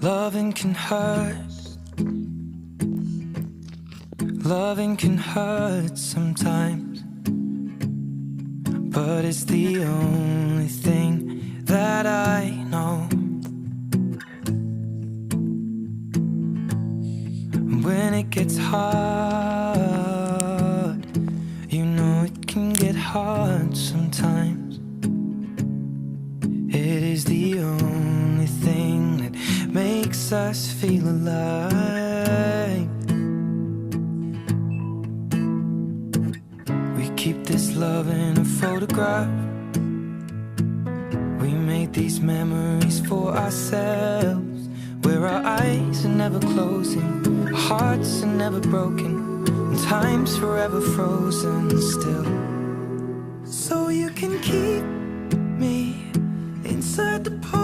Loving can hurt. Loving can hurt sometimes, but it's the only thing that I know. When it gets hard, you know it can get hard sometimes. It is the only thing that makes us feel alive. We keep this love in a photograph. We made these memories for ourselves, where our eyes are never closing, our hearts are never broken, and time's forever frozen still. So you can keep me inside the park.